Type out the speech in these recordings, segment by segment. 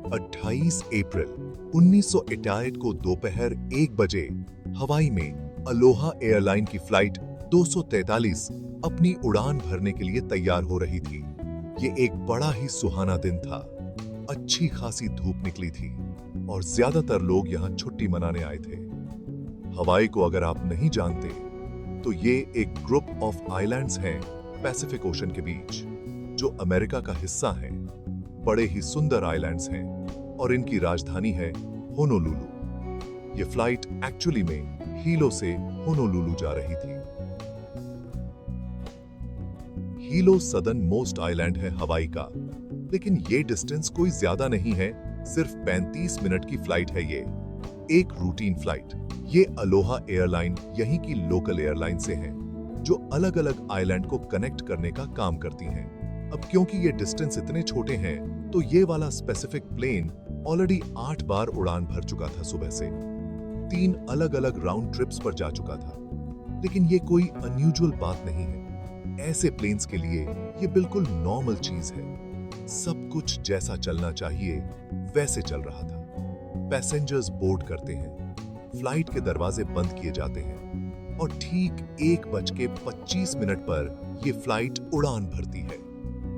28 अप्रैल 1968 को दोपहर 1 बजे हवाई में अलोहा एयरलाइन की फ्लाइट 243 अपनी उड़ान भरने के लिए तैयार हो रही थी। ये एक बड़ा ही सुहाना दिन था। अच्छी खासी धूप निकली थी और ज्यादातर लोग यहाँ छुट्टी मनाने आए थे। हवाई को अगर आप नहीं जानते तो ये एक ग्रुप ऑफ आइलैंड्स हैं पैसिफिक ओशन के बीच, जो अमेरिका का हिस्सा हैं। बड़े ही सुंदर आइलैंड्स हैं और इनकी राजधानी है होनोलुलु। ये फ्लाइट एक्चुअली में हीलो से होनोलुलु जा रही थी। हीलो सदर्न मोस्ट आइलैंड है हवाई का, लेकिन ये डिस्टेंस कोई ज्यादा नहीं है, सिर्फ 35 मिनट की फ्लाइट है ये। एक रूटीन फ्लाइट। ये अलोहा एयरलाइन यहीं की लोकल एयरलाइन से है, जो अलग अलग आइलैंड को कनेक्ट करने का काम करती हैं। अब क्योंकि ये डिस्टेंस इतने छोटे हैं, तो ये वाला स्पेसिफिक प्लेन ऑलरेडी 8 बार उड़ान भर चुका था सुबह से। 3 अलग अलग राउंड ट्रिप्स पर जा चुका था। लेकिन ये कोई अनयूजुअल बात नहीं है। ऐसे प्लेन्स के लिए ये बिल्कुल नॉर्मल चीज है। सब कुछ जैसा चलना चाहिए वैसे चल रहा था। पैसेंजर्स बोर्ड करते हैं, फ्लाइट के दरवाजे बंद किए जाते हैं और ठीक 1:25 पर ये फ्लाइट उड़ान भरती है।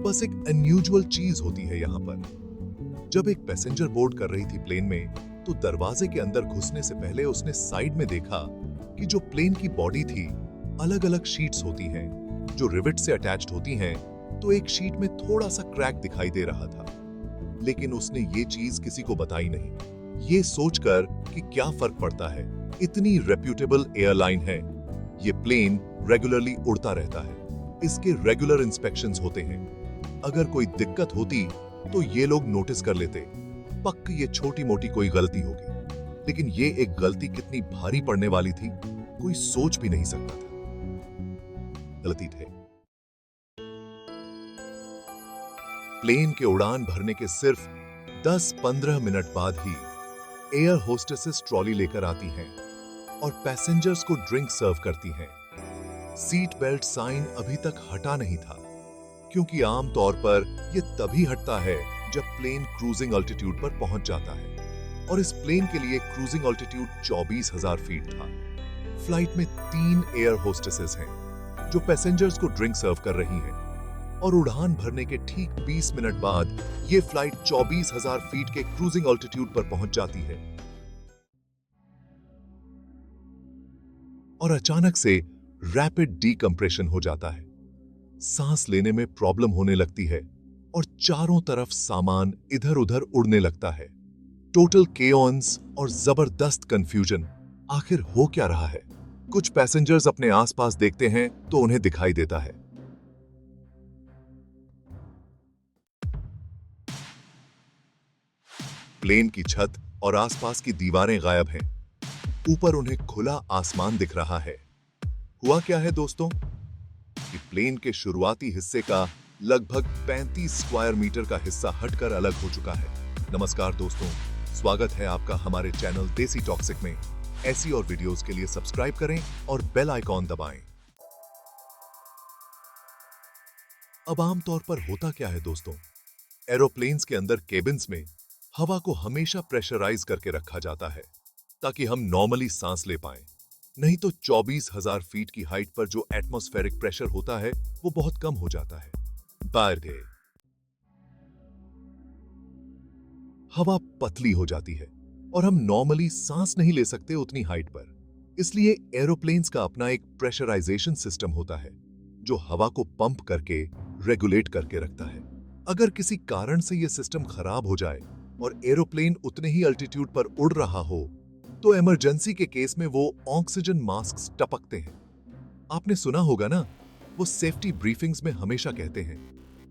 बस एक अनयूजुअल चीज होती है यहाँ पर। जब एक पैसेंजर बोर्ड कर रही थी प्लेन में, तो दरवाजे के अंदर घुसने से पहले उसने साइड में देखा कि जो प्लेन की बॉडी थी, अलग अलग शीट्स होती हैं जो रिवेट से अटैच्ड होती हैं, तो एक शीट में थोड़ा सा क्रैक दिखाई दे रहा था। लेकिन उसने ये चीज किसी को बताई नहीं, ये सोचकर कि क्या फर्क पड़ता है, इतनी रेप्यूटेबल एयरलाइन है। ये प्लेन रेगुलरली उड़ता रहता है, इसके रेगुलर इंस्पेक्शंस होते हैं। अगर कोई दिक्कत होती तो ये लोग नोटिस कर लेते, पक्का ये छोटी मोटी कोई गलती होगी। लेकिन ये एक गलती कितनी भारी पड़ने वाली थी, कोई सोच भी नहीं सकता था। गलती थे। प्लेन के उड़ान भरने के सिर्फ 10-15 मिनट बाद ही एयर होस्टेसेस ट्रॉली लेकर आती हैं और पैसेंजर्स को ड्रिंक सर्व करती हैं। सीट बेल्ट साइन अभी तक हटा नहीं था, क्योंकि आमतौर पर यह तभी हटता है जब प्लेन क्रूजिंग अल्टीट्यूड पर पहुंच जाता है, और इस प्लेन के लिए क्रूजिंग अल्टीट्यूड 24,000 फीट था। फ्लाइट में 3 एयर होस्टेसेस हैं जो पैसेंजर्स को ड्रिंक सर्व कर रही हैं, और उड़ान भरने के ठीक 20 मिनट बाद यह फ्लाइट 24,000 फीट के क्रूजिंग अल्टीट्यूड पर पहुंच जाती है और अचानक से रैपिड डीकंप्रेशन हो जाता है। सांस लेने में प्रॉब्लम होने लगती है और चारों तरफ सामान इधर-उधर उड़ने लगता है। टोटल केओस और जबरदस्त कंफ्यूजन। आखिर हो क्या रहा है? कुछ पैसेंजर्स अपने आसपास देखते हैं तो उन्हें दिखाई देता है प्लेन की छत और आसपास की दीवारें गायब हैं। ऊपर उन्हें खुला आसमान दिख रहा है। हुआ क्या है दोस्तों कि प्लेन के शुरुआती हिस्से का लगभग 35 स्क्वायर मीटर का हिस्सा हटकर अलग हो चुका है। नमस्कार दोस्तों, स्वागत है आपका हमारे चैनल देसी टॉक्सिक में। ऐसी और वीडियोस के लिए सब्सक्राइब करें और बेल आइकॉन दबाएं। अब आमतौर पर होता क्या है दोस्तों, एरोप्लेन्स के अंदर केबिन्स में हवा को हमेशा प्रेशराइज करके रखा जाता है ताकि हम नॉर्मली सांस ले पाएं। नहीं तो 24,000 फीट की हाइट पर जो एटमॉस्फेरिक प्रेशर होता है वो बहुत कम हो जाता है। बाहर हवा पतली हो जाती है और हम नॉर्मली सांस नहीं ले सकते उतनी हाइट पर। इसलिए एरोप्लेन्स का अपना एक प्रेशराइजेशन सिस्टम होता है जो हवा को पंप करके रेगुलेट करके रखता है। अगर किसी कारण से यह सिस्टम खराब हो जाए और एरोप्लेन उतने ही अल्टीट्यूड पर उड़ रहा हो, तो इमरजेंसी के केस में वो ऑक्सीजन मास्क टपकते हैं। आपने सुना होगा ना, वो सेफ्टी ब्रीफिंग्स में हमेशा कहते हैं,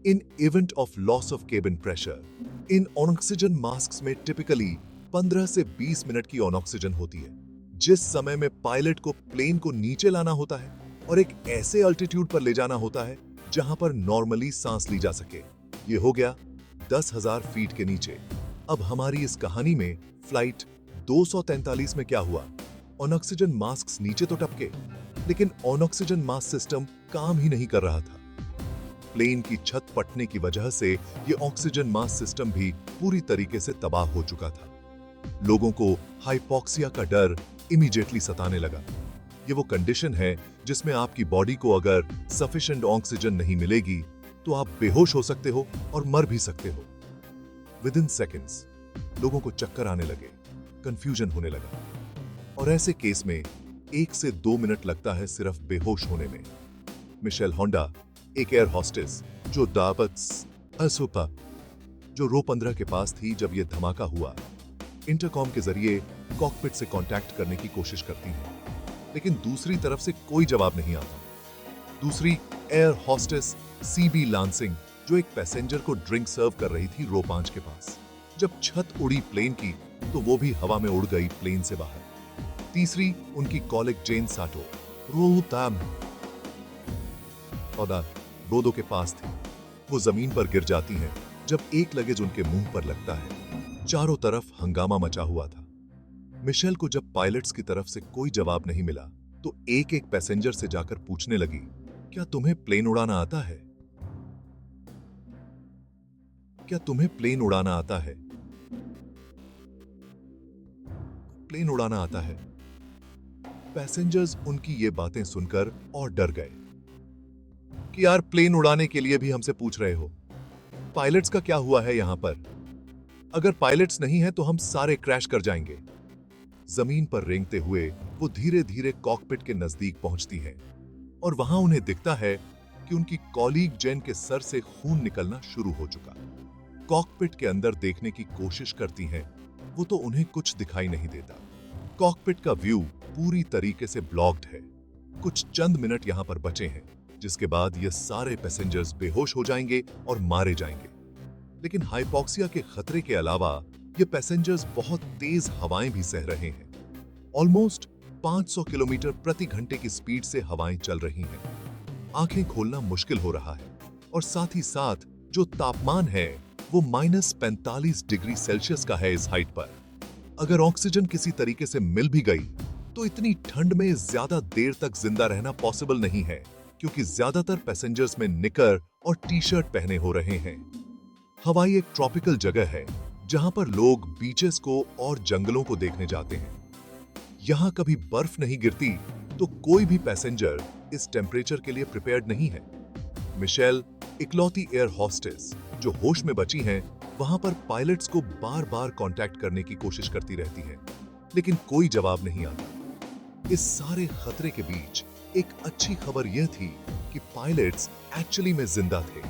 इन event of loss of cabin pressure, in oxygen mask में टिपिकली 15 से 20 मिनट की ऑन ऑक्सीजन होती है, जिस समय में पायलट को प्लेन को नीचे लाना होता है और एक ऐसे अल्टीट्यूड पर ले जाना होता है जहां पर नॉर्मली सांस ली जा सके। ये हो गया 10,000 फीट के नीचे। अब हमारी इस कहानी में फ्लाइट 243 में क्या हुआ? ऑन ऑक्सीजन मास्क नीचे तो टपके, लेकिन ऑन ऑक्सीजन मास्क सिस्टम काम ही नहीं कर रहा था। प्लेन की छत फटने की वजह से ये ऑक्सीजन मास्क सिस्टम भी पूरी तरीके से तबाह हो चुका था। लोगों को हाइपोक्सिया का डर इमीडिएटली सताने लगा। ये वो कंडीशन है जिसमें आपकी बॉडी को अगर सफिशिएंट ऑक्सीजन नहीं मिलेगी तो आप बेहोश हो सकते हो और मर भी सकते हो। विद इन सेकेंड्स लोगों को चक्कर आने लगे, कंफ्यूजन होने लगा, और ऐसे केस में 1 से 2 मिनट लगता है सिर्फ बेहोश होने में। मिशेल होंडा, एक एयर हॉस्टेस जो जो रो 15 के पास थी जब यह धमाका हुआ, इंटरकॉम के जरिए कॉकपिट से कांटेक्ट करने की कोशिश करती है, लेकिन दूसरी तरफ से कोई जवाब नहीं आता। दूसरी एयर हॉस्टेस सीबी लांसिंग, जो एक पैसेंजर को ड्रिंक सर्व कर रही थी रो 5 के पास, जब छत उड़ी प्लेन की तो वो भी हवा में उड़ गई प्लेन से बाहर। तीसरी उनकी कॉलिग जेन साटो रोदो के पास थी। वो जमीन पर गिर जाती हैं जब एक लगेज उनके मुंह पर लगता है। चारों तरफ हंगामा मचा हुआ था। मिशेल को जब पायलट्स की तरफ से कोई जवाब नहीं मिला तो एक एक पैसेंजर से जाकर पूछने लगी, क्या तुम्हें प्लेन उड़ाना आता है? क्या तुम्हें प्लेन उड़ाना आता है? प्लेन उड़ाना आता है। पैसेंजर्स उनकी ये बातें सुनकर और डर गए कि यार प्लेन उड़ाने के लिए भी हमसे पूछ रहे हो, पायलट्स का क्या हुआ है यहां पर? अगर पायलट्स नहीं है तो हम सारे क्रैश कर जाएंगे। जमीन पर रेंगते हुए वो धीरे धीरे कॉकपिट के नजदीक पहुंचती हैं और वहां उन्हें दिखता है कि उनकी कॉलीग जेन के सर से खून निकलना शुरू हो चुका। कॉकपिट के अंदर देखने की कोशिश करती हैं, वो तो उन्हें कुछ दिखाई नहीं देता। कॉकपिट का व्यू पूरी तरीके से ब्लॉक्ड है। कुछ चंद मिनट यहां पर बचे हैं, जिसके बाद ये सारे पैसेंजर्स बेहोश हो जाएंगे और मारे जाएंगे। लेकिन हाइपोक्सिया के खतरे के अलावा ये पैसेंजर्स बहुत तेज हवाएं भी सह रहे हैं। ऑलमोस्ट 500 किलोमीटर प्रति घंटे की स्पीड से हवाएं चल रही हैं। आंखें खोलना मुश्किल हो रहा है और साथ ही साथ जो तापमान है वो -45 डिग्री सेल्सियस का है इस हाइट पर। अगर ऑक्सीजन किसी तरीके से मिल भी गई तो इतनी ठंड में ज्यादा देर तक जिंदा रहना पॉसिबल नहीं है, क्योंकि ज्यादातर पैसेंजर्स में निकर और टी-शर्ट पहने हो रहे हैं। हवाई एक ट्रॉपिकल जगह है जहां पर लोग बीचेस को और जंगलों को देखने जाते हैं। यहां कभी बर्फ नहीं गिरती तो कोई भी पैसेंजर इस टेम्परेचर के लिए प्रिपेयर्ड नहीं है। मिशेल, इकलौती एयर हॉस्टेस जो होश में बची हैं, वहां पर पायलट्स को बार बार कांटेक्ट करने की कोशिश करती रहती हैं, लेकिन कोई जवाब नहीं आता। इस सारे खतरे के बीच एक अच्छी खबर यह थी कि पायलट्स एक्चुअली में जिंदा थे।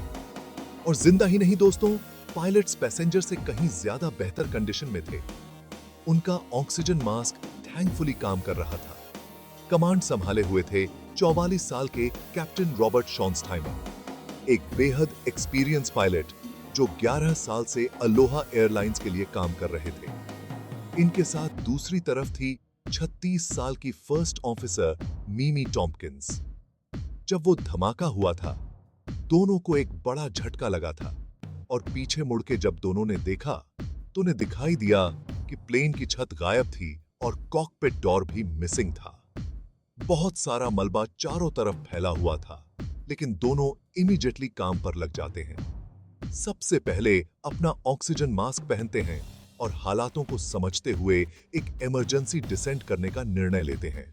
और जिंदा ही नहीं दोस्तों, पायलट्स पैसेंजर से कहीं ज्यादा बेहतर कंडीशन में थे। उनका ऑक्सीजन मास्क थैंकफुली काम कर रहा था। कमांड संभाले हुए थे 44 साल के कैप्टन रॉबर्ट शॉन्सटाइमर, एक बेहद एक्सपीरियंस पायलट जो 11 साल से अलोहा एयरलाइंस के लिए काम कर रहे थे। इनके साथ दूसरी तरफ थी 36 साल की फर्स्ट ऑफिसर मीमी टॉम्किंस। जब वो धमाका हुआ था, दोनों को एक बड़ा झटका लगा था और पीछे मुड़ के जब दोनों ने देखा तो उन्हें दिखाई दिया कि प्लेन की छत गायब थी और कॉकपिट डोर भी मिसिंग था। बहुत सारा मलबा चारों तरफ फैला हुआ था, लेकिन दोनों इमीडिएटली काम पर लग जाते हैं। सबसे पहले अपना ऑक्सीजन मास्क पहनते हैं और हालातों को समझते हुए एक इमरजेंसी डिसेंट करने का निर्णय लेते हैं।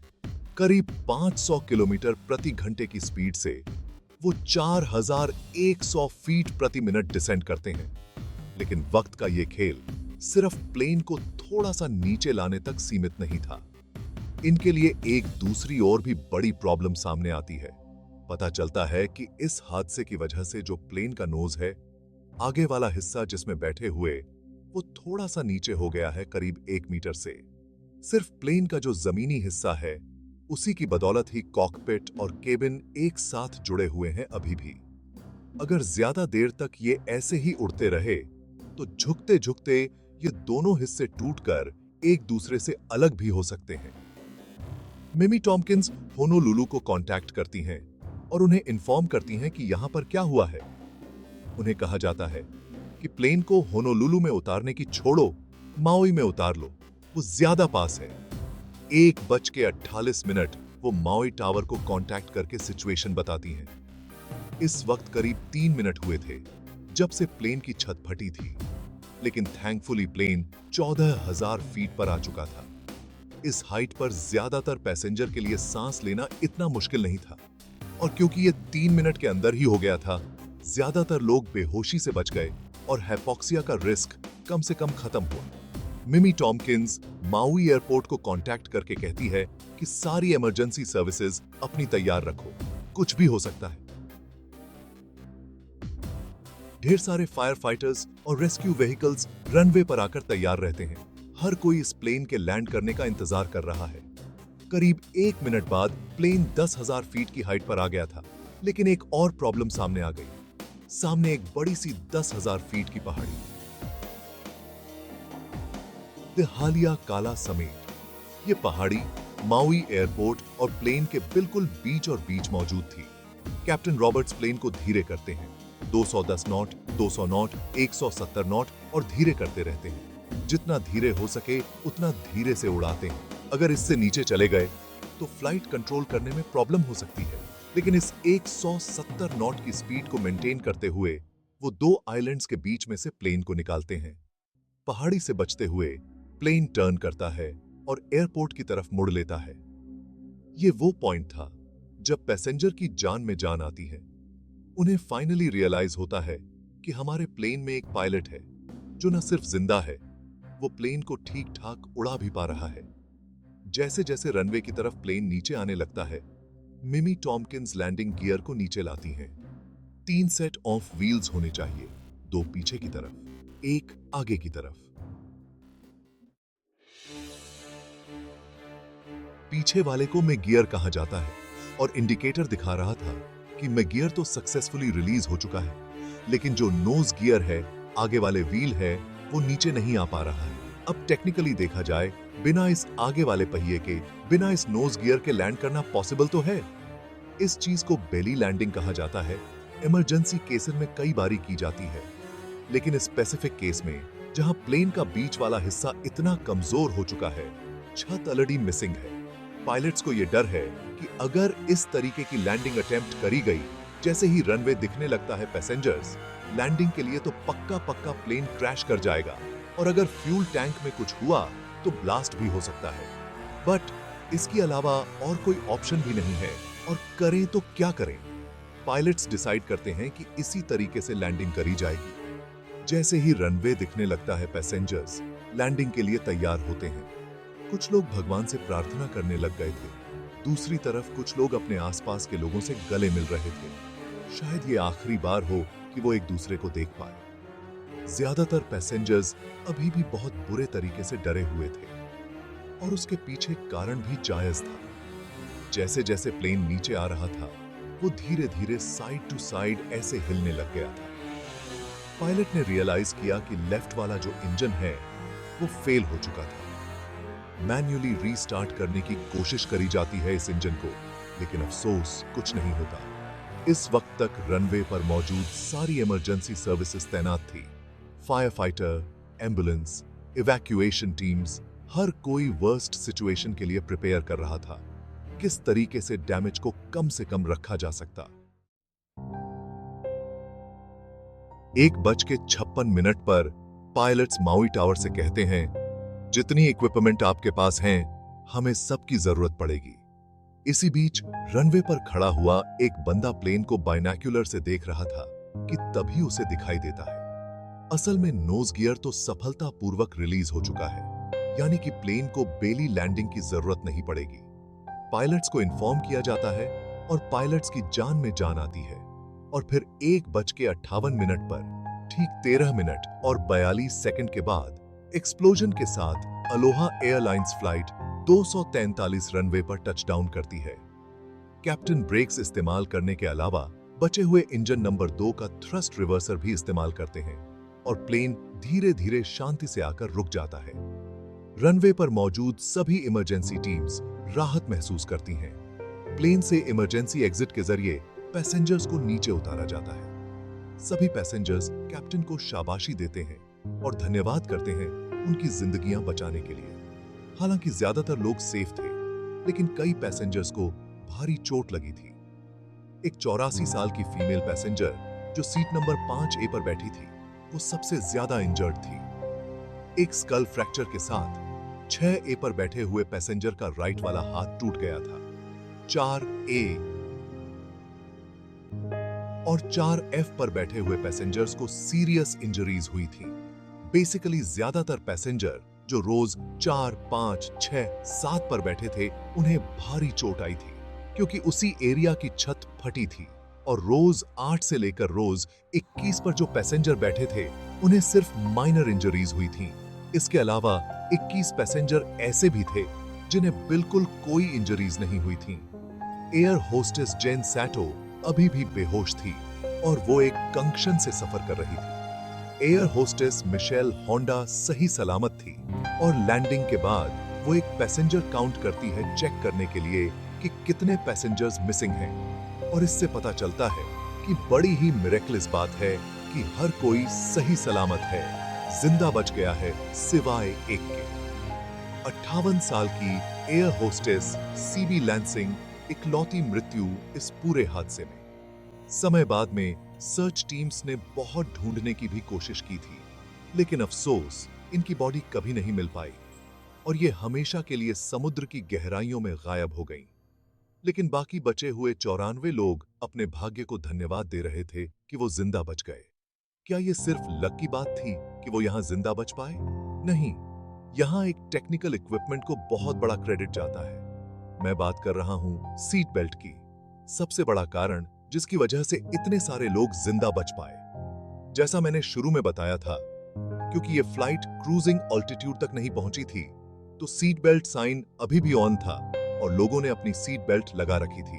करीब 500 किलोमीटर प्रति घंटे की स्पीड से वो 4100 फीट प्रति मिनट डिसेंट करते हैं। लेकिन वक्त का ये खेल सिर्फ प्लेन को थोड़ा सा नीचे लाने तक सीमित नहीं था। इनके लिए एक दूसरी और भी बड़ी प्रॉब्लम सामने आती है। पता चलता है कि इस हादसे की वजह से जो प्लेन का नोज है, आगे वाला हिस्सा जिसमें बैठे हुए, वो थोड़ा सा नीचे हो गया है, करीब 1 मीटर से। सिर्फ प्लेन का जो जमीनी हिस्सा है, उसी की बदौलत ही कॉकपिट और केबिन एक साथ जुड़े हुए हैं अभी भी। अगर ज्यादा देर तक ये ऐसे ही उड़ते रहे तो झुकते झुकते ये दोनों हिस्से टूटकर एक दूसरे से अलग भी हो सकते हैं। मिमी टॉम्किंस होनोलुलु को कांटेक्ट करती हैं और उन्हें इन्फॉर्म करती हैं कि यहां पर क्या हुआ है। उन्हें कहा जाता है कि प्लेन को होनोलुलु में उतारने की छोड़ो, माओई में उतार लो, वो ज्यादा पास है। 1:48 वो माओई टावर को कांटेक्ट करके सिचुएशन बताती हैं। इस वक्त करीब 3 मिनट हुए थे जब से प्लेन की छत फटी थी, लेकिन थैंकफुली प्लेन 14,000 फीट पर आ चुका था। इस हाइट पर ज्यादातर पैसेंजर के लिए सांस लेना इतना मुश्किल नहीं था, और क्योंकि ये 3 मिनट के अंदर ही हो गया था, ज्यादातर लोग बेहोशी से बच गए और हाइपोक्सिया का रिस्क कम से कम खत्म हुआ। मिमी टॉमकिंस माउई एयरपोर्ट को कांटेक्ट करके कहती है कि सारी इमरजेंसी सर्विसेज अपनी तैयार रखो, कुछ भी हो सकता है। ढेर सारे फायर फाइटर्स और रेस्क्यू व्हीकल्स रनवे पर आकर तैयार रहते हैं। हर कोई इस प्लेन के लैंड करने का इंतजार कर रहा है। करीब 1 मिनट बाद प्लेन 10,000 फीट की हाइट पर आ गया था, लेकिन एक और प्रॉब्लम सामने आ गई। सामने एक बड़ी सी 10,000 फीट की पहाड़ी, दिहालिया काला समेत। ये पहाड़ी माउई एयरपोर्ट और प्लेन के बिल्कुल बीच मौजूद थी। कैप्टन रॉबर्ट्स प्लेन को धीरे करते हैं, 210 नॉट, 200 नॉट, 170 नॉट और धीरे करते रहते हैं। जितना धीरे हो सके उतना धीरे से उड़ाते हैं। अगर इससे नीचे चले गए तो फ्लाइट कंट्रोल करने में प्रॉब्लम हो सकती है, लेकिन इस 170 नॉट की स्पीड को मेंटेन करते हुए वो 2 आइलैंड्स के बीच में से प्लेन को निकालते हैं। पहाड़ी से बचते हुए प्लेन टर्न करता है और एयरपोर्ट की तरफ मुड़ लेता है। ये वो पॉइंट था जब पैसेंजर की जान में जान आती है। उन्हें फाइनली रियलाइज होता है कि हमारे प्लेन में एक पायलट है जो न सिर्फ जिंदा है, वो प्लेन को ठीक ठाक उड़ा भी पा रहा है। जैसे जैसे रनवे की तरफ प्लेन नीचे आने लगता है, मिमी टॉमकिंस लैंडिंग गियर को नीचे लाती हैं। 3 सेट ऑफ व्हील्स होने चाहिए, 2 पीछे की तरफ, 1 आगे की तरफ। पीछे वाले को मैं गियर कहा जाता है और इंडिकेटर दिखा रहा था कि मैं गियर तो सक्सेसफुली रिलीज हो चुका है, लेकिन जो नोज गियर है, आगे वाले व्हील है, वो नीचे नहीं आ पा रहा है। अब टेक्निकली देखा जाए, बिना इस आगे वाले पहिए के, बिना इस नोज गियर के लैंड करना पॉसिबल तो है। इस चीज को बेली लैंडिंग कहा जाता है। इमरजेंसी केसेस में कई बारी की जाती है, लेकिन इस स्पेसिफिक केस में जहां प्लेन का बीच वाला हिस्सा इतना कमजोर हो चुका है, छत ऑलरेडी मिसिंग है, पायलट्स को यह डर है कि अगर इस तरीके की लैंडिंग अटेम्प्ट करी गई, जैसे ही रनवे दिखने लगता है पैसेंजर्स, लैंडिंग के लिए तो पक्का प्लेन क्रैश कर जाएगा, और अगर फ्यूल टैंक में कुछ हुआ तो ब्लास्ट भी हो सकता है। बट इसके अलावा और कोई ऑप्शन भी नहीं है, और करें तो क्या करें? पायलट्स डिसाइड करते हैं कि इसी तरीके से लैंडिंग करी जाएगी। जैसे ही रनवे दिखने लगता है, पैसेंजर्स लैंडिंग के लिए तैयार होते हैं। कुछ लोग भगवान से प्रार्थना करने लग गए थे, दूसरी तरफ कुछ लोग अपने आसपास के लोगों से गले मिल रहे थे। शायद ये आखिरी बार हो कि वो एक दूसरे को देख पाए। ज्यादातर पैसेंजर्स अभी भी बहुत बुरे तरीके से डरे हुए थे, और उसके पीछे कारण भी जायज था। जैसे जैसे प्लेन नीचे आ रहा था, वो धीरे धीरे साइड टू साइड ऐसे हिलने लग गया था। पायलट ने रियलाइज किया कि लेफ्ट वाला जो इंजन है वो फेल हो चुका था। मैन्युअली रीस्टार्ट करने की कोशिश करी जाती है इस इंजन को, लेकिन अफसोस कुछ नहीं होता। इस वक्त तक रनवे पर मौजूद सारी इमरजेंसी सर्विसेज तैनात थी। Fire fighter, ambulance, evacuation teams, हर कोई वर्स्ट सिचुएशन के लिए प्रिपेयर कर रहा था। किस तरीके से डैमेज को कम से कम रखा जा सकता। 1:56 पर पायलट्स माउई टावर से कहते हैं, जितनी इक्विपमेंट आपके पास हैं, हमें सबकी जरूरत पड़ेगी। इसी बीच रनवे पर खड़ा हुआ एक बंदा प्लेन को बाइनोक्यूलर से देख रहा था कि तभी उसे दिखाई देता है। असल में नोज गियर तो सफलतापूर्वक रिलीज हो चुका है, यानी कि प्लेन को बेली लैंडिंग की जरूरत नहीं पड़ेगी। पायलट्स को इन्फॉर्म किया जाता है और पायलट्स की जान में जान आती है। और फिर 1:58 पर ठीक 13 मिनट और 42 सेकंड के बाद एक्सप्लोजन के साथ अलोहा एयरलाइंस फ्लाइट 243 रनवे पर टच डाउन करती है। कैप्टन ब्रेक्स इस्तेमाल करने के अलावा बचे हुए इंजन नंबर 2 का थ्रस्ट रिवर्सर भी इस्तेमाल करते हैं, और प्लेन धीरे धीरे शांति से आकर रुक जाता है। रनवे पर मौजूद सभी इमरजेंसी टीम्स राहत महसूस करती हैं। प्लेन से इमरजेंसी एग्जिट के जरिए पैसेंजर्स को नीचे उतारा जाता है। सभी पैसेंजर्स कैप्टन को शाबाशी देते हैं और धन्यवाद करते हैं उनकी जिंदगियां बचाने के लिए। हालांकि ज्यादातर लोग सेफ थे, लेकिन कई पैसेंजर्स को भारी चोट लगी थी। एक 84 साल की फीमेल पैसेंजर जो सीट नंबर 5A पर बैठी थी, वो सबसे ज्यादा इंजर्ड थी। एक स्कल फ्रैक्चर के साथ 6A पर बैठे हुए पैसेंजर का राइट वाला हाथ टूट गया था। 4A और 4F पर बैठे हुए पैसेंजर्स को सीरियस इंजरीज हुई थी। बेसिकली ज्यादातर पैसेंजर जो रोज 4, 5, 6, 7 पर बैठे थे, उन्हें भारी चोट आई थी क्योंकि उसी एरिया की छत फटी थी। और रोज 8 से लेकर रोज 21 पर जो पैसेंजर बैठे थे, उन्हें सिर्फ माइनर इंजरीज हुई थी। इसके अलावा 21 पैसेंजर ऐसे भी थे जिन्हें बिल्कुल कोई इंजरीज नहीं हुई थी। एयर होस्टेस जेन सैटो अभी भी बेहोश थी और वो एक कंक्शन से सफर कर रही थी। एयर होस्टेस मिशेल होंडा सही सलामत थी और लैंडिंग के बाद वो एक पैसेंजर काउंट करती है चेक करने के लिए कि कितने पैसेंजर्स मिसिंग हैं। और इससे पता चलता है कि बड़ी ही मिरेकलस बात है कि हर कोई सही सलामत है, जिंदा बच गया है सिवाय एक के। 58 साल की एयर होस्टेस सीबी लैंसिंग इकलौती मृत्यु इस पूरे हादसे में। समय बाद में सर्च टीम्स ने बहुत ढूंढने की भी कोशिश की थी, लेकिन अफसोस इनकी बॉडी कभी नहीं मिल पाई और ये हमेशा के लिए समुद्र की गहराइयों में गायब हो गईं। लेकिन बाकी बचे हुए 94 लोग अपने भाग्य को धन्यवाद दे रहे थे कि वो जिंदा बच गए। क्या ये सिर्फ लक की बात थी कि वो यहां जिंदा बच पाए? नहीं, यहां एक टेक्निकल इक्विपमेंट को बहुत बड़ा क्रेडिट जाता है। मैं बात कर रहा हूं सीट बेल्ट की। सबसे बड़ा कारण जिसकी वजह से इतने सारे लोग जिंदा बच पाए। जैसा मैंने शुरू में बताया था, क्योंकि ये फ्लाइट क्रूजिंग ऑल्टीट्यूड तक नहीं पहुंची थी, तो सीट बेल्ट साइन अभी भी ऑन था और लोगों ने अपनी सीट बेल्ट लगा रखी थी।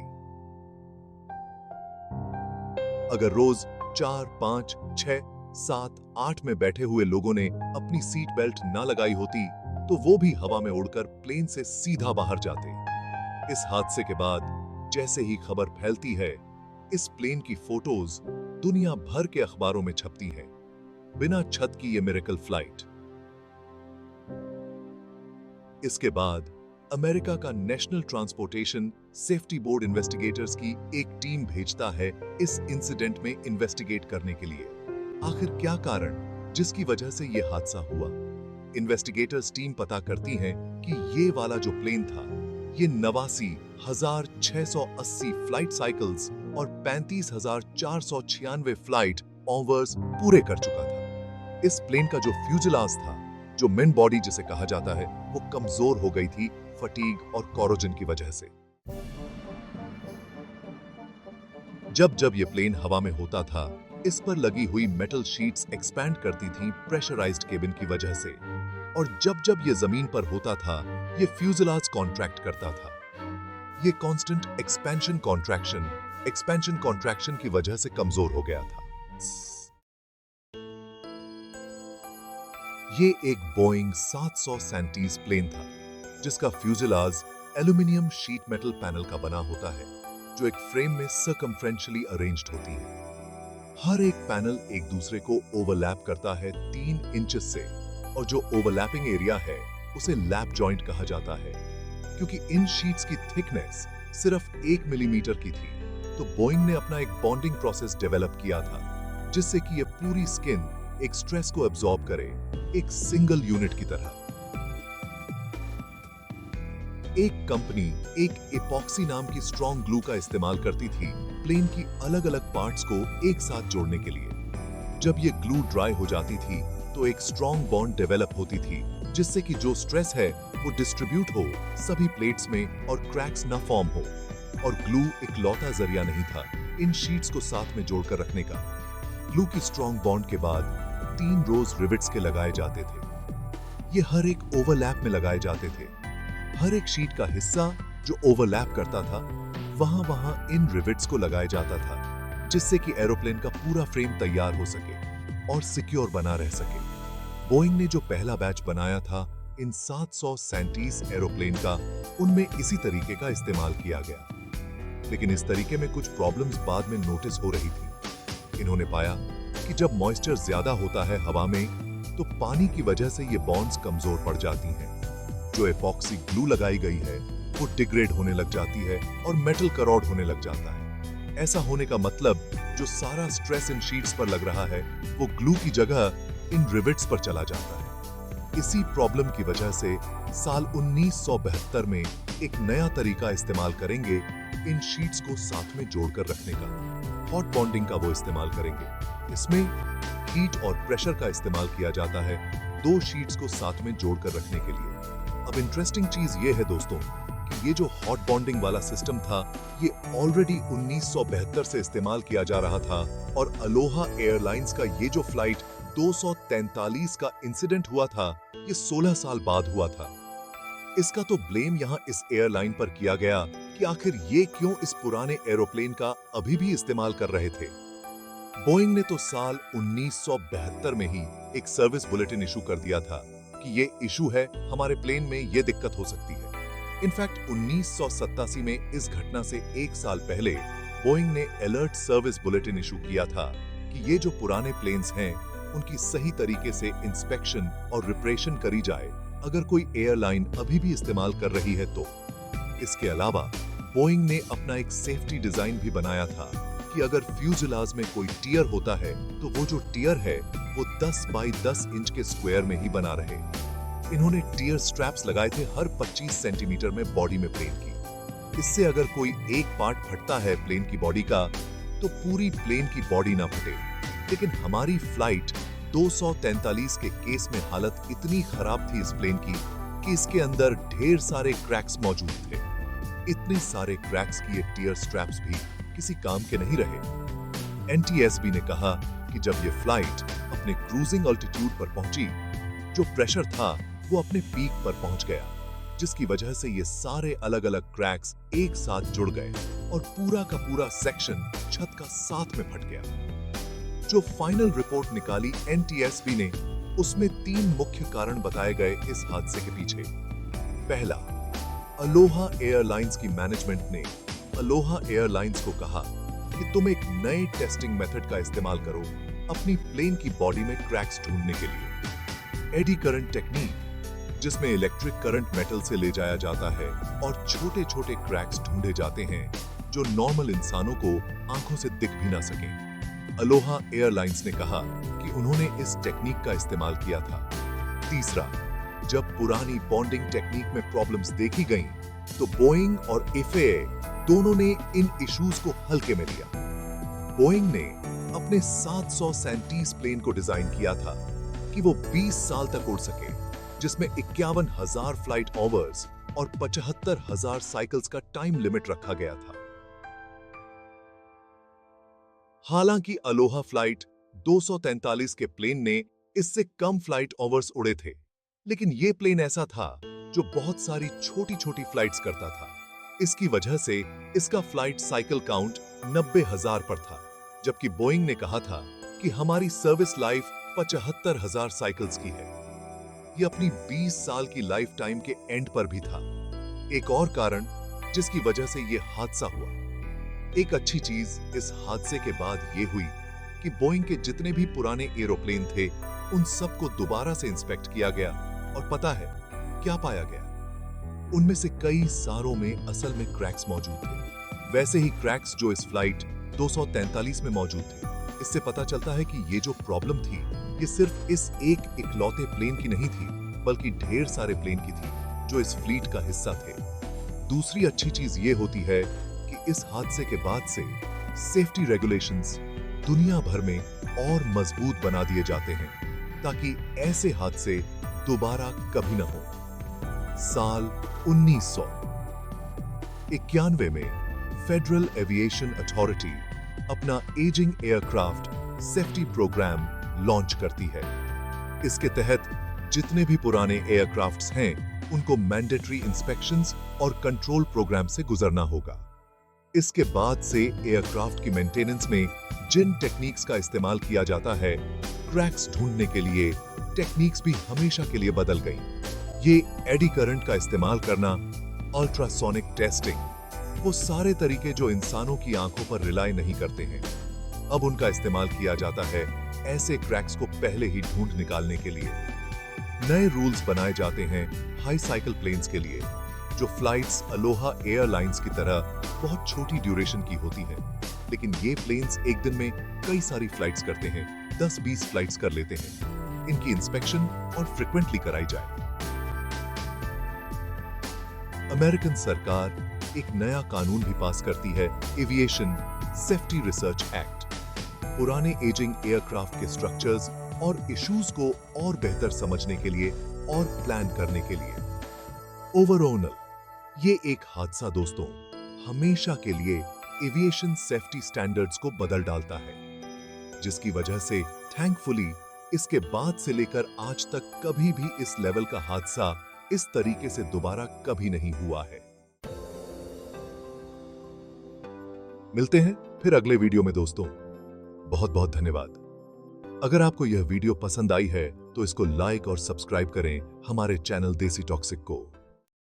अगर रोज 4, 5, 6, 7, 8 में बैठे हुए लोगों ने अपनी सीट बेल्ट ना लगाई होती, तो वो भी हवा में उड़कर प्लेन से सीधा बाहर जाते। इस हादसे के बाद जैसे ही खबर फैलती है, इस प्लेन की फोटोज दुनिया भर के अखबारों में छपती हैं। बिना छत की ये मिरेकल फ्लाइट। इसके बाद अमेरिका का national transportation safety board investigators की एक टीम भेजता है इस इंसिडेंट में इन्वेस्टिगेट करने के लिए। आखिर क्या कारण जिसकी वजह से यह हादसा हुआ? इन्वेस्टिगेटर्स टीम पता करती है कि ये वाला जो प्लेन था, ये 89,680 फ्लाइट साइकिल्स और 35,496 फ्लाइट ओवर्स पूरे कर चुका था। इस प्लेन का जो फ्यूजलाज था, जो मेन बॉडी जिसे कहा जाता है, वो कमजोर हो गई थी फटीग और कोरोजन की वजह से। जब जब ये प्लेन हवा में होता था, इस पर लगी हुई मेटल शीट्स एक्सपैंड करती थी प्रेशराइज्ड केबिन की वजह से, और जब जब ये जमीन पर होता था, ये फ्यूजलाज कॉन्ट्रैक्ट करता था। ये कांस्टेंट एक्सपेंशन कॉन्ट्रैक्शन की वजह से कमजोर हो गया था। ये एक बोइंग 737 प्लेन था, जिसका fuselage aluminium sheet metal panel का बना होता है, जो एक फ्रेम में सर्कमफ्रेंशियली अरेंज्ड होती है। हर एक पैनल एक दूसरे को ओवरलैप करता है 3 इंचेस से, और जो ओवरलैपिंग एरिया है उसे लैप जॉइंट कहा जाता है। क्योंकि इन शीट्स की थिकनेस सिर्फ 1 मिलीमीटर की थी, तो बोइंग ने अपना एक बॉन्डिंग प्रोसेस डेवलप किया था, जिससे कि ये पूरी स्किन एक स्ट्रेस को एब्जॉर्ब करे, एक सिंगल यूनिट की तरह। एक कंपनी एक एपॉक्सी नाम की स्ट्रॉन्ग ग्लू का इस्तेमाल करती थी प्लेन की अलग अलग पार्ट्स को एक साथ जोड़ने के लिए। जब ये ग्लू ड्राई हो जाती थी, तो एक स्ट्रॉन्ग बॉन्ड डेवलप होती थी, जिससे कि जो स्ट्रेस है वो डिस्ट्रीब्यूट हो सभी प्लेट्स में और क्रैक्स ना फॉर्म हो। और ग्लू इकलौता जरिया नहीं था इन शीट्स को साथ में जोड़कर रखने का। ग्लू की स्ट्रॉन्ग बॉन्ड के बाद 3 रोज रिविट्स के लगाए जाते थे। ये हर एक ओवरलैप में लगाए जाते थे। हर एक शीट का हिस्सा जो ओवरलैप करता था, वहां इन रिविट्स को लगाया जाता था, जिससे कि एरोप्लेन का पूरा फ्रेम तैयार हो सके और सिक्योर बना रह सके। बोइंग ने जो पहला बैच बनाया था इन 737 एरोप्लेन का, उनमें इसी तरीके का इस्तेमाल किया गया। लेकिन इस तरीके में कुछ प्रॉब्लम्स बाद में नोटिस हो रही थी। इन्होंने पाया कि जब मॉइस्चर ज्यादा होता है हवा में, तो पानी की वजह से ये बॉन्ड्स कमजोर पड़ जाती हैं। जो एपॉक्सी ग्लू लगाई गई है, वो डिग्रेड होने लग जाती है और मेटल करोड होने लग जाता है। ऐसा होने का मतलब जो सारा स्ट्रेस इन शीट्स पर लग रहा है वो ग्लू की जगह इन रिवेट्स पर चला जाता है। इसी प्रॉब्लम की वजह से साल 1972 में एक नया तरीका इस्तेमाल करेंगे इन शीट्स को साथ में जोड़कर रखने का। हॉट बॉन्डिंग का वो इस्तेमाल करेंगे। इसमें हीट और प्रेशर का इस्तेमाल किया जाता है दो शीट्स को साथ में जोड़कर रखने के लिए। अब इंटरेस्टिंग चीज ये है दोस्तों कि ये जो हॉट बॉन्डिंग वाला सिस्टम था ये ऑलरेडी 1972 से इस्तेमाल किया जा रहा था और अलोहा एयरलाइंस का ये जो फ्लाइट 243 का इंसिडेंट हुआ था ये 16 साल बाद हुआ था। इसका तो ब्लेम यहाँ इस एयरलाइन पर किया गया कि आखिर ये क्यों इस पुराने एरोप्लेन का अभी भी इस्तेमाल कर रहे थे। बोइंग ने तो साल 1972 में ही एक सर्विस बुलेटिन इशू कर दिया था कि ये इशू है, हमारे प्लेन में ये दिक्कत हो सकती है। इनफैक्ट 1987 में इस घटना से एक साल पहले बोइंग ने अलर्ट सर्विस बुलेटिन इशू किया था कि ये जो पुराने प्लेन्स हैं उनकी सही तरीके से इंस्पेक्शन और रिपरेशन करी जाए अगर कोई एयरलाइन अभी भी इस्तेमाल कर रही है तो। इसके अलावा बोइंग ने अपना एक सेफ्टी डिजाइन भी बनाया था कि अगर फ्यूजलाज में कोई टियर होता है तो वो जो टियर है वो 10 बाई 10 इंच के स्क्वायर में ही बना रहे। इन्होंने टियर स्ट्रैप्स लगाए थे हर 25 सेंटीमीटर में बॉडी में प्लेन की। इससे अगर कोई एक पार्ट फटता है प्लेन की बॉडी का तो पूरी प्लेन की बॉडी ना फटे। लेकिन हमारी फ्लाइट 243 के केस में हालत इतनी खराब थी इस प्लेन की कि इसके अंदर ढेर सारे क्रैक्स मौजूद थे। इतने सारे क्रैक्स की ये टियर स्ट्रैप्स भी किसी काम के नहीं रहे। एनटीएसबी ने कहा कि जब ये फ्लाइट अपने क्रूजिंग ऑल्टीट्यूड पर पहुंची जो प्रेशर था वो अपने पीक पर पहुंच गया, जिसकी वजह से ये सारे अलग अलग क्रैक्स एक साथ जुड़ गए और पूरा का पूरा सेक्शन छत का साथ में फट गया। जो फाइनल रिपोर्ट निकाली एनटीएसबी ने उसमें 3 मुख्य कारण बताए गए इस हादसे के पीछे। पहला, अलोहा एयरलाइंस की मैनेजमेंट ने अलोहा एयरलाइंस को कहा कि तुम एक नए टेस्टिंग मेथड का इस्तेमाल करो अपनी प्लेन की बॉडी में क्रैक्स ढूंढने के लिए। एडी करंट टेक्निक, जिसमें इलेक्ट्रिक करंट मेटल से ले जाया जाता है और छोटे छोटे क्रैक्स ढूंढे जाते हैं जो नॉर्मल इंसानों को आंखों से दिख भी ना सकें। अलोहा एयरलाइंस ने कहा कि उन्होंने इस टेक्निक का इस्तेमाल किया था। तीसरा, जब पुरानी बॉन्डिंग टेक्निक में प्रॉब्लम्स देखी गईं, तो बोइंग और एफएए दोनों ने इन इश्यूज को हल्के में लिया। बोइंग ने अपने 737 प्लेन को डिजाइन किया था कि वो 20 साल तक उड़ सके, जिसमें 51,000 फ्लाइट आवर्स और 75,000 साइकिल्स का टाइम लिमिट रखा गया था। हालांकि अलोहा फ्लाइट 243 के प्लेन ने इससे कम फ्लाइट आवर्स उड़े थे, लेकिन यह प्लेन ऐसा था जो बहुत सारी छोटी छोटी फ्लाइट्स करता था। इसकी वजह से इसका फ्लाइट साइकिल काउंट 90,000 पर था, जबकि बोइंग ने कहा था कि हमारी सर्विस लाइफ 75,000 साइकिल्स की है। यह अपनी 20 साल की लाइफ टाइम के एंड पर भी था। एक और कारण जिसकी वजह से यह हादसा हुआ, एक अच्छी चीज इस हादसे के बाद यह हुई कि बोइंग के जितने भी पुराने एरोप्लेन थे उन सबको दोबारा से इंस्पेक्ट किया गया और पता है क्या पाया गया? उनमें से कई सारों में असल में क्रैक्स मौजूद थे, वैसे ही क्रैक्स जो इस फ्लाइट 243 में मौजूद थे। इससे पता चलता है कि ये जो प्रॉब्लम थी ये सिर्फ इस एक इकलौते प्लेन की नहीं थी, बल्कि ढेर सारे प्लेन की थी जो इस फ्लीट का हिस्सा थे। दूसरी अच्छी चीज ये होती है कि इस हादसे के बाद से सेफ्टी रेगुलेशंस दुनिया भर में और मजबूत बना दिए जाते हैं ताकि ऐसे हादसे दोबारा कभी ना हो। साल 1991 में फेडरल एविएशन अथॉरिटी अपना ageing aircraft safety programme launch करती है। इसके तहत जितने भी पुराने एयरक्राफ्ट्स हैं उनको मैंडेटरी इंस्पेक्शंस और कंट्रोल प्रोग्राम से गुजरना होगा। इसके बाद से एयरक्राफ्ट की मेंटेनेंस में जिन टेक्निक्स का इस्तेमाल किया जाता है, क्रैक्स ढूंढने के लिए टेक्निक्स भी हमेशा के लिए बदल गई। ये एडी करंट का इस्तेमाल करना, अल्ट्रासोनिक टेस्टिंग, वो सारे तरीके जो इंसानों की आंखों पर रिलाई नहीं करते हैं, अब उनका इस्तेमाल किया जाता है ऐसे क्रैक्स को पहले ही ढूंढ निकालने के लिए। नए रूल्स बनाए जाते हैं हाई साइकिल प्लेन्स के लिए, जो फ्लाइट्स अलोहा एयरलाइंस की तरह बहुत छोटी ड्यूरेशन की होती हैं। लेकिन ये प्लेन्स एक दिन में कई सारी फ्लाइट्स करते हैं, 10-20 फ्लाइट्स कर लेते हैं। इनकी इंस्पेक्शन और फ्रिक्वेंटली कराई जाए। अमेरिकन सरकार एक नया कानून भी पास करती है, एविएशन सेफ्टी रिसर्च एक्ट। पुराने एजिंग एयरक्राफ्ट के स्ट्रक्चर्स और इश्यूज को और बेहतर समझने के लिए और प्लान करने के लिए। ओवरऑल ये एक हादसा दोस्तों हमेशा के लिए एविएशन सेफ्टी स्टैंडर्ड्स को बदल डालता है, जिसकी वजह से थैंकफुली इसके बाद से लेकर आज तक कभी भी इस लेवल का हादसा इस तरीके से दोबारा कभी नहीं हुआ है। मिलते हैं फिर अगले वीडियो में दोस्तों। बहुत बहुत धन्यवाद। अगर आपको यह वीडियो पसंद आई है तो इसको लाइक और सब्सक्राइब करें हमारे चैनल देसी टॉक्सिक को।